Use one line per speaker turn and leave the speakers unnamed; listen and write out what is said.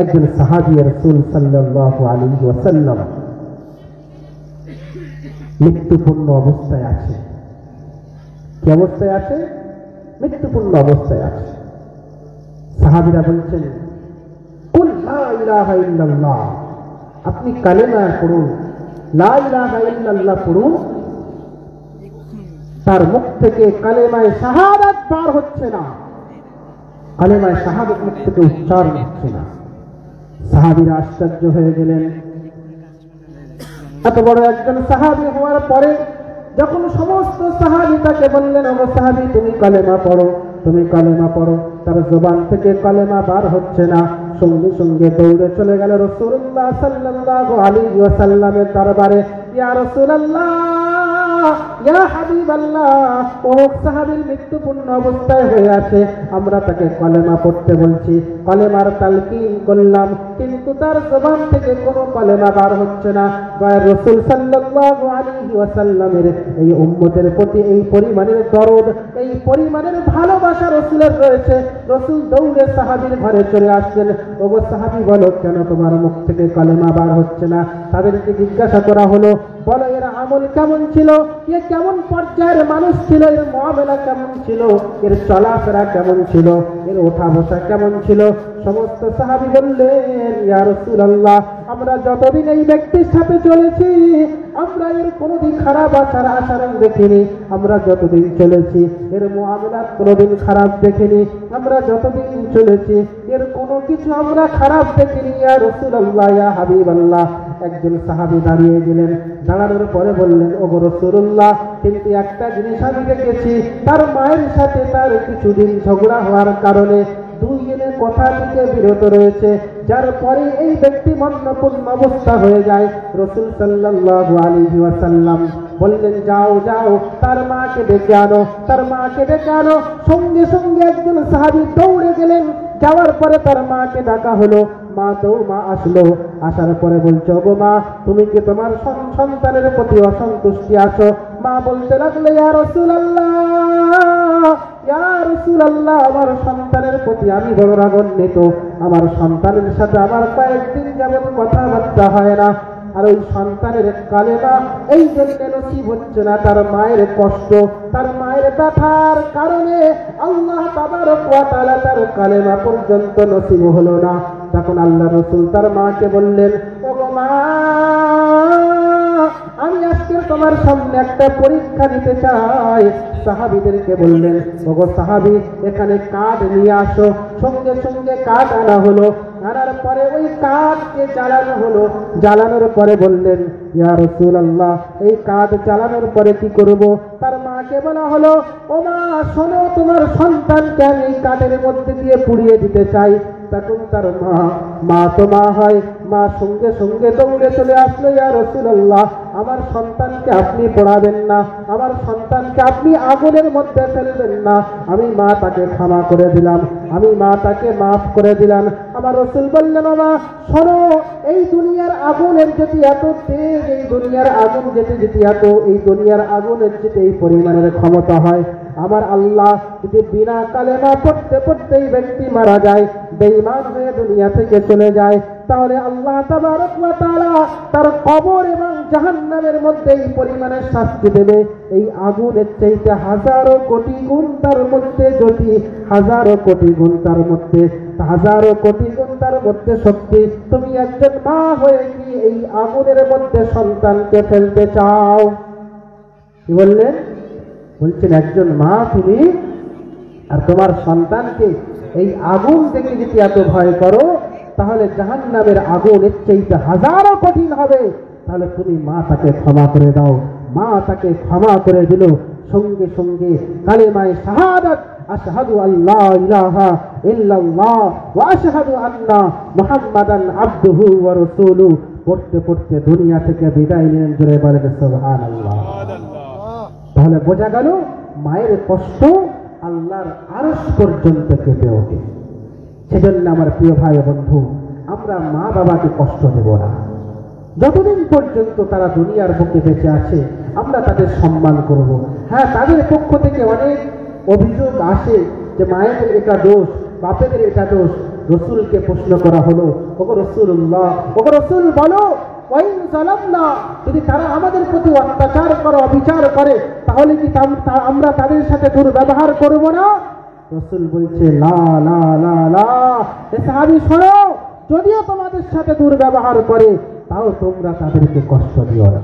একজন সাহাবী রাসূল সাল্লাল্লাহু আলাইহি ওয়াসাল্লাম মৃত্যুপূর্ণ অবস্থায় আছে। কি অবস্থায় আছে? মৃত্যুপূর্ণ অবস্থায় আছে। সাহাবীরা বলছেন, কুল লা ইলাহা ইল্লাল্লাহ, আপনি কালেমা পড়ুন, লা ইলাহা ইল্লাল্লাহ পড়ুন। তার মুখ থেকে কালেমায়ে শাহাদাত বার হচ্ছে না, কালেমায়ে শাহাদাত মুখ থেকে উচ্চারণ হচ্ছে না। সাহাবীরা আশ্চর্য হয়ে গেলেন। এত বড় একজন সাহাবী হওয়ার পরে যখন সমস্ত সাহাবী তাকে বললেন, ও সাহাবী তুমি কালেমা পড়ো, তুমি কালেমা পড়ো, তার জবান থেকে কালেমা বার হচ্ছে না। সঙ্গে সঙ্গে দৌড়ে চলে গেল রাসূলুল্লাহ সাল্লাল্লাহু আলাইহি ওয়াসাল্লামের দরবারে। ইয়া রাসূলুল্লাহ, ইয়া হাবিবাল্লাহ, ও সাহাবীর মৃত্যুপূর্ণ অবস্থায় হয়ে আছে, আমরা তাকে কালেমা পড়তে বলছি, কালেমার তালকিন করলাম, কিন্তু তার জবান থেকে কোনো কালেমা বার হচ্ছে না। দয়ার রাসূল সাল্লাল্লাহু আলাইহি ওয়াসাল্লামের এই উম্মতের প্রতি এই পরিমাণের দরদ, এই পরিমাণের ভালোবাসা রাসূলের রয়েছে। রাসূল দৌড়ে সাহাবীর ঘরে চলে আসলেন। ওগো সাহাবী, বলো কেন তোমার মুখ থেকে কালেমা বার হচ্ছে না? তাদেরকে জিজ্ঞাসা করা হলো, বলো এর আমল কেমন ছিল, এ কেমন পর্যায়ের মানুষ ছিল, এর মুআমালা কেমন ছিল, এর চলাফেরা কেমন ছিল, এর ওঠা বসা কেমন ছিল। সমস্ত সাহাবী বললেন, ইয়া রাসূলুল্লাহ, আমরা যতদিন এই ব্যক্তির সাথে চলেছি আমরা এর কোনোদিন খারাপ আচরণ দেখিনি, আমরা যতদিন চলেছি এর মুআমালাত কোনোদিন খারাপ দেখিনি, আমরা যতদিন চলেছি এর কোনো কিছু আমরা খারাপ দেখিনি। ইয়া রাসূলুল্লাহ, ইয়া হাবিবাল্লাহ। একজন সাহাবী দাঁড়িয়ে গেলেন, দাঁড়ানোর পরে বললেন, ওগো রাসূলুল্লাহ, কিন্তু একটা জিনিস আমি দেখেছি, তার মায়ের সাথে তার কিছুদিন ঝগড়া হওয়ার কারণে দুইজনের কথা থেকে বিরত রয়েছে, যার পরে এই ব্যক্তি মরণপূর্ণ অবস্থা হয়ে যায়। রাসূল সাল্লাল্লাহু আলাইহি ওয়াসাল্লাম বললেন, যাও যাও, তার মাকে ডেকে আনো, তার মাকে ডেকে আনো। সঙ্গে সঙ্গে একজন সাহাবী দৌড়ে গেলেন, যাওয়ার পরে তার মাকে ডাকা হলো। মা আসলো, আসার পরে বলছো, গো মা, তুমি কি তোমার সন্তানের প্রতি অসন্তুষ্টি আছো? মা বলতে লাগলো, ইয়া রাসূলুল্লাহ, ইয়া রাসূলুল্লাহ, আমার সন্তানের প্রতি আমি বড় রাগান্বিত। আমার সন্তানের সাথে আমার কয়েকদিন যাবত কথাবার্তা হয় না, আর ওই সন্তানের কালেমা এই জন্য নসিব হচ্ছে না, তার মায়ের কষ্ট, তার মায়ের ব্যথার কারণে আল্লাহ তাবারক ওয়া তাআলা তার কালেমা পর্যন্ত নসিব হলো না। তখন আল্লাহ রাসূল তার মাকে বললেন, ওগো মা, আমি আজকে তোমার সামনে একটা পরীক্ষা দিতে চাই। সাহাবীদেরকে বললেন, ওগো সাহাবী, এখানে কাঠ নিয়ে আসো। সঙ্গে সঙ্গে কাঠ আনা হলো। আনার পরে ওই কাঠকে জ্বালানো হলো। জ্বালানোর পরে বললেন, ইয়া রাসূলুল্লাহ, এই কাঠ জ্বালানোর পরে কি করব? তার মাকে বলা হলো, ও মা, শোনো, তোমার সন্তানকে আমি এই কাঠের মধ্যে দিয়ে পুড়িয়ে দিতে চাই। তখন তার মা তো মা হয়, মা সঙ্গে সঙ্গে দৌড়ে চলে আসলো, ইয়া রাসূলুল্লাহ, আমার সন্তানকে আপনি পোড়াবেন না, আমার সন্তানকে আপনি আগুনের মধ্যে ফেলবেন না। আমি মা তাকে ক্ষমা করে দিলাম, আমি মা তাকে মাফ করে দিলাম। আমার রাসূল বললেন, ও মা, শোনো, এই দুনিয়ার আগুনের যদি এত তেজ, এই দুনিয়ার আগুন যেতে এত, এই দুনিয়ার আগুনের যদি এই পরিমাণের ক্ষমতা হয়, আমার আল্লাহ যদি বিনা কালেমা পড়তে পড়তে এই ব্যক্তি মারা যায়, বেঈমান হয়ে দুনিয়া থেকে চলে যায়, তাহলে আল্লাহ তাবারক ওয়া তাআলা তার কবর এবং জাহান্নামের মধ্যে এই পরিমাণের শাস্তি দেবে। এই আগুনের চাইতে হাজারো কোটি গুণ তার মধ্যে জ্যোতি, হাজারো কোটি গুণ তার মধ্যে, হাজারো কোটি গুণ তার মধ্যে শক্তি। তুমি একজন মা হয়ে কি এই আগুনের মধ্যে সন্তানকে ফেলতে চাও? কি বললেন? বলছেন, একজন মা তুমি, আর তোমার সন্তানকে এই আগুন থেকে যদি এত ভয় করো, তাহলে জাহান্নামের আগুন এর চাইতে হাজারো কঠিন হবে। তাহলে তুমি মা তাকে ক্ষমা করে দাও। মা তাকে ক্ষমা করে দিল। সঙ্গে সঙ্গে কালেমায়ে শাহাদাত, আশহাদু আল্লা ইলাহা ইল্লাল্লাহ ওয়া আশহাদু আন্না মুহাম্মাদান আবদুহু ওয়া রাসূলুহু পড়তে পড়তে দুনিয়া থেকে বিদায় নিলেন। জোরে বলেন সুবহানাল্লাহ। তাহলে বোঝা গেল মায়ের কষ্ট আল্লাহর আরশ পর্যন্ত কেঁপে ওঠে। সেজন্য আমার প্রিয় ভাই বন্ধু, আমরা মা বাবাকে কষ্ট দেব না। যতদিন পর্যন্ত তারা দুনিয়ার বুকে বেঁচে আছে, আমরা তাদের সম্মান করব। হ্যাঁ, তাদের পক্ষ থেকে অনেক অভিযোগ আসে যে মায়েদের এটা দোষ, বাপেদের এটা দোষ। রসুলকে প্রশ্ন করা হলো, ওগো রাসূলুল্লাহ, ওগো রাসূল বলো, ওয়াইন যালামনা, যদি তারা আমাদের প্রতি অত্যাচার করে, অবিচার করে, তাহলে কি আমরা তাদের সাথে দুর্ব্যবহার করব না? রাসূল বলছে লা লা লা লা, এ সাহাবী শোনো, যদিও তোমাদের সাথে দুর্ব্যবহার করে, তাও তোমরা তাদেরকে কষ্ট দিও না।